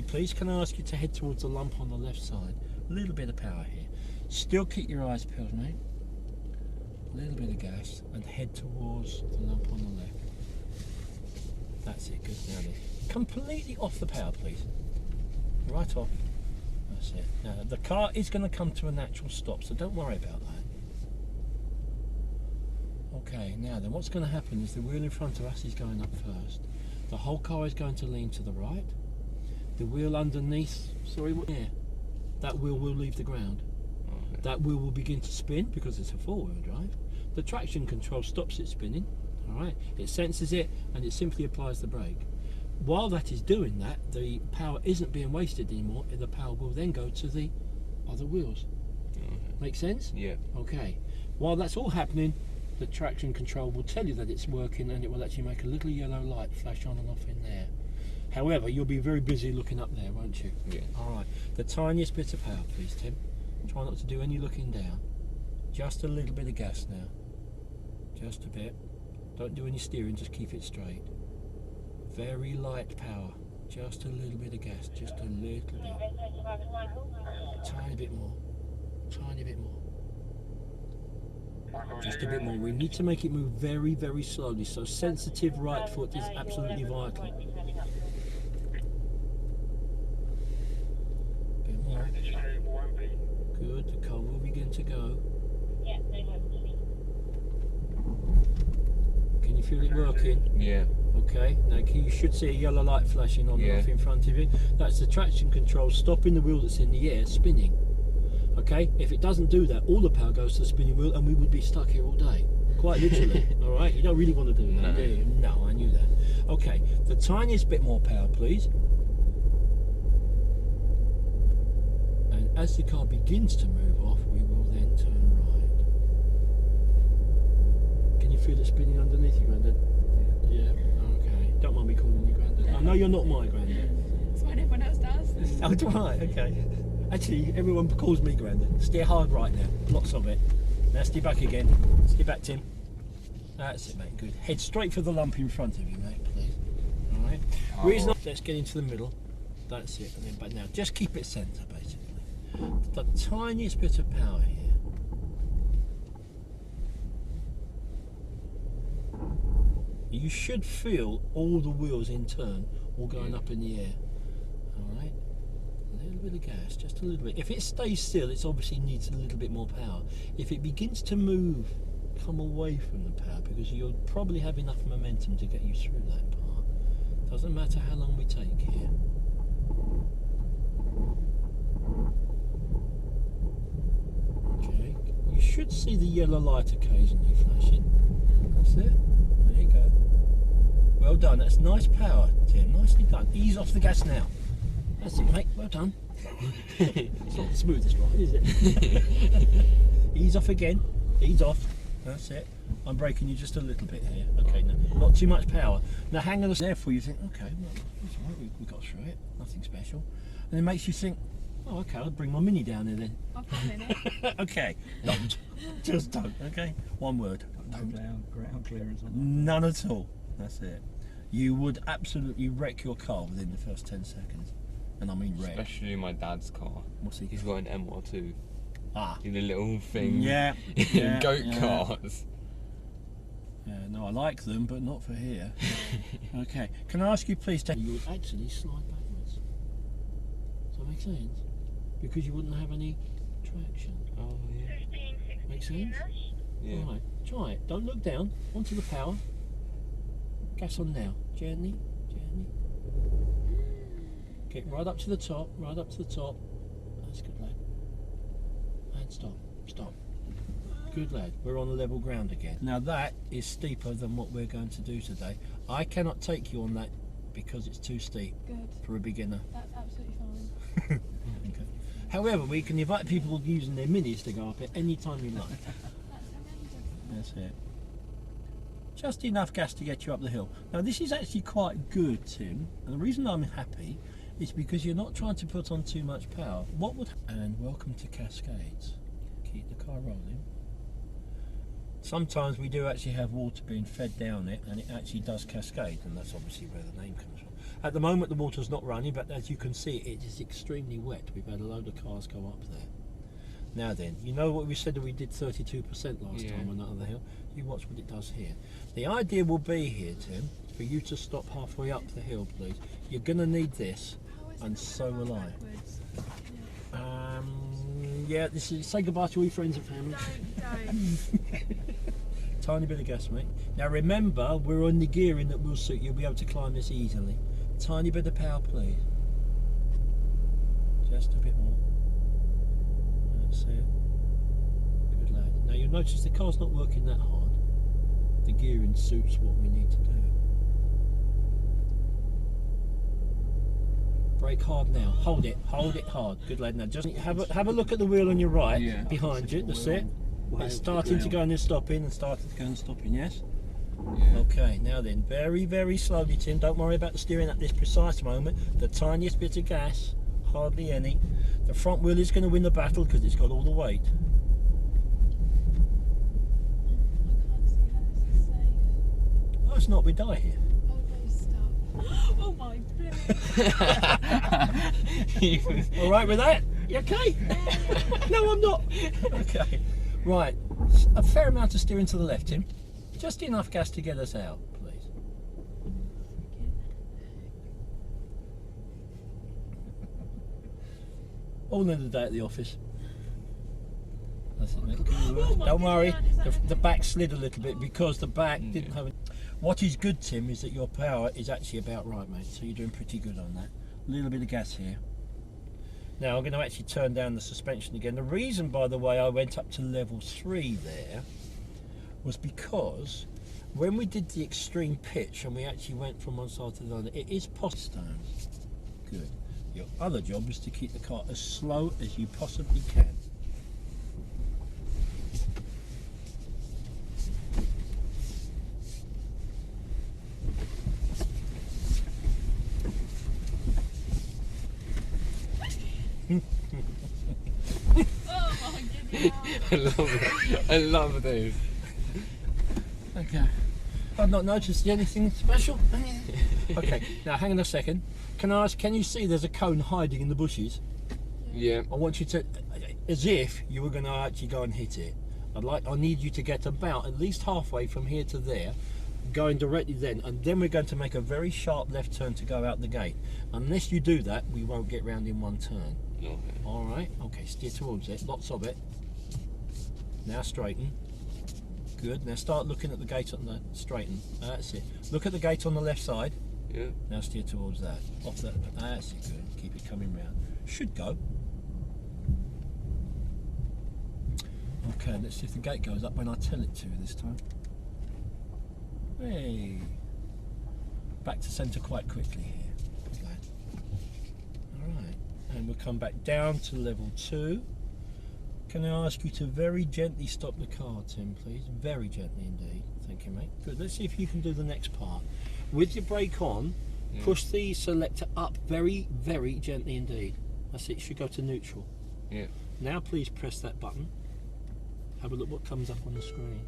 Please, can I ask you to head towards the lump on the left side? A little bit of power here. Still keep your eyes peeled, mate. A little bit of gas and head towards the lump on the left. That's it, good. Now then, completely off the power, please. Right off. That's it. Now, the car is going to come to a natural stop, so don't worry about that. Okay, now then, what's going to happen is the wheel in front of us is going up first. The whole car is going to lean to the right. The wheel underneath, that wheel will leave the ground. Okay. That wheel will begin to spin because it's a four-wheel drive. The traction control stops it spinning. All right, it senses it and it simply applies the brake. While that is doing that, the power isn't being wasted anymore. The power will then go to the other wheels. Okay. Make sense? Yeah. Okay. While that's all happening, the traction control will tell you that it's working, and it will actually make a little yellow light flash on and off in there. However, you'll be very busy looking up there, won't you? Yeah. All right. The tiniest bit of power, please, Tim. Try not to do any looking down. Just a little bit of gas now. Just a bit. Don't do any steering, just keep it straight. Very light power. Just a little bit of gas. Just a little bit. Tiny bit more. Tiny bit more. Just a bit more. We need to make it move very, very slowly. So sensitive right foot is absolutely vital. Bit more. Good. The car will begin to go. Can you feel it working? Yeah. Okay. Now you should see a yellow light flashing on and off in front of you. That's the traction control stopping the wheel that's in the air spinning. Okay, if it doesn't do that, all the power goes to the spinning wheel and we would be stuck here all day. Quite literally. All right, you don't really want to do that, do you? No, I knew that. Okay, the tiniest bit more power, please. And as the car begins to move off, we will then turn right. Can you feel it spinning underneath you, Grandad? Yeah. Okay. Don't mind me calling you Grandad. I know you're not my Grandad. That's what everyone else does. Oh, right, okay. Actually, everyone calls me Grandad. Steer hard right now. Lots of it. Now steer back again. Steer back, Tim. That's it, mate. Good. Head straight for the lump in front of you, mate, please. All right. Let's get into the middle. That's it. And then back now. Just keep it centre, basically. The tiniest bit of power here. You should feel all the wheels in turn, all going up in the air. All right. A little bit of gas, just a little bit. If it stays still, it obviously needs a little bit more power. If it begins to move, come away from the power, because you'll probably have enough momentum to get you through that part. Doesn't matter how long we take here. Okay, you should see the yellow light occasionally flashing. That's it. There you go. Well done. That's nice power, Tim. Nicely done. Ease off the gas now. That's it, mate. Well done. It's not the smoothest ride, is it? Ease off again. Ease off. That's it. I'm braking you just a little bit here. Okay, no, not too much power. Now hang on there for you. Think, okay, well, that's all right. We got through it. Nothing special. And it makes you think, oh, okay, I'll bring my Mini down here then. I've got it. Okay, don't. Just don't. Okay, one word. No ground clearance on that. None at all. That's it. You would absolutely wreck your car within the first 10 seconds. And I mean wreck. Especially my dad's car. What's he? He's got an M2. Ah. In the little thing. Yeah. Goat yeah. cars. Yeah, no, I like them, but not for here. Okay. Can I ask you please to... You would actually slide backwards. Does that make sense? Because you wouldn't have any traction. Oh, yeah. Make sense? Yeah. Right. Try it. Don't look down. Onto the power. Gas on now. Gently. Gently. Get right up to the top. Right up to the top. That's good, lad. And stop. Stop. Good lad. We're on level ground again. Now that is steeper than what we're going to do today. I cannot take you on that because it's too steep Good. for a beginner. That's absolutely fine. Okay. However, we can invite people using their minis to go up it any time you like. That's amazing. That's it. Just enough gas to get you up the hill. Now this is actually quite good, Tim, and the reason I'm happy is because you're not trying to put on too much power. What would... And welcome to Cascades. Keep the car rolling. Sometimes we do actually have water being fed down it, and it actually does cascade, and that's obviously where the name comes from. At the moment the water's not running, but as you can see it is extremely wet. We've had a load of cars go up there. Now then, you know what we said that we did 32% last Yeah. time on that other hill? You watch what it does here. The idea will be here, Tim, for you to stop halfway up the hill, please. You're going to need this, How is it and not so gonna will run I. backwards? Yeah, this is, say goodbye to all your friends and family. Don't. Tiny bit of gas, mate. Now remember, we're on the gearing that will suit you. You'll be able to climb this easily. Tiny bit of power, please. Just a bit more. That's it. Good lad. Now you'll notice the car's not working that hard. The gearing suits what we need to do. Brake hard now. Hold it hard. Good lad. Now just have a look at the wheel on your right, Yeah. behind you. That's it. It's starting to go and then stopping, and starting to go and stopping. Yes. Yeah. Okay, now then, very, very slowly, Tim. Don't worry about the steering at this precise moment. The tiniest bit of gas, hardly any. The front wheel is going to win the battle because it's got all the weight. I can't see how this is safe. Oh, it's not. We die here. Oh, those stuff. Oh my goodness. All right with that? You okay? No, I'm not. Okay. Right. A fair amount of steering to the left, Tim. Just enough gas to get us out, please. All in the day at the office. That's it, mate. Oh my Don't worry, God, is that the back slid a little bit because the back Yeah. didn't have it. What is good, Tim, is that your power is actually about right, mate. So you're doing pretty good on that. A little bit of gas here. Now I'm going to actually turn down the suspension again. The reason, by the way, I went up to level 3 there was because when we did the extreme pitch and we actually went from one side to the other, it is stone. Good. Your other job is to keep the car as slow as you possibly can. Oh my goodness. I love it. I love those. Okay. I've not noticed anything special. Okay, now hang on a second. Can I ask, can you see there's a cone hiding in the bushes? Yeah. I want you to, as if you were going to actually go and hit it. I need you to get about at least halfway from here to there, going directly then, and then we're going to make a very sharp left turn to go out the gate. Unless you do that, we won't get round in one turn. Okay. All right. Okay. Steer towards it. Lots of it. Now straighten. Good. Now start looking at the gate on the straighten. That's it. Look at the gate on the left side. Yeah. Now steer towards that. Off that. That's it. Good. Keep it coming round. Should go. Okay. Let's see if the gate goes up when I tell it to this time. Hey. Back to centre quite quickly here. Good lad. All right. And we'll come back down to level 2. Can I ask you to very gently stop the car, Tim, please? Very gently indeed. Thank you, mate. Good. Let's see if you can do the next part. With your brake on, Yeah. push the selector up very, very gently indeed. That's it. It should go to neutral. Yeah. Now please press that button. Have a look what comes up on the screen.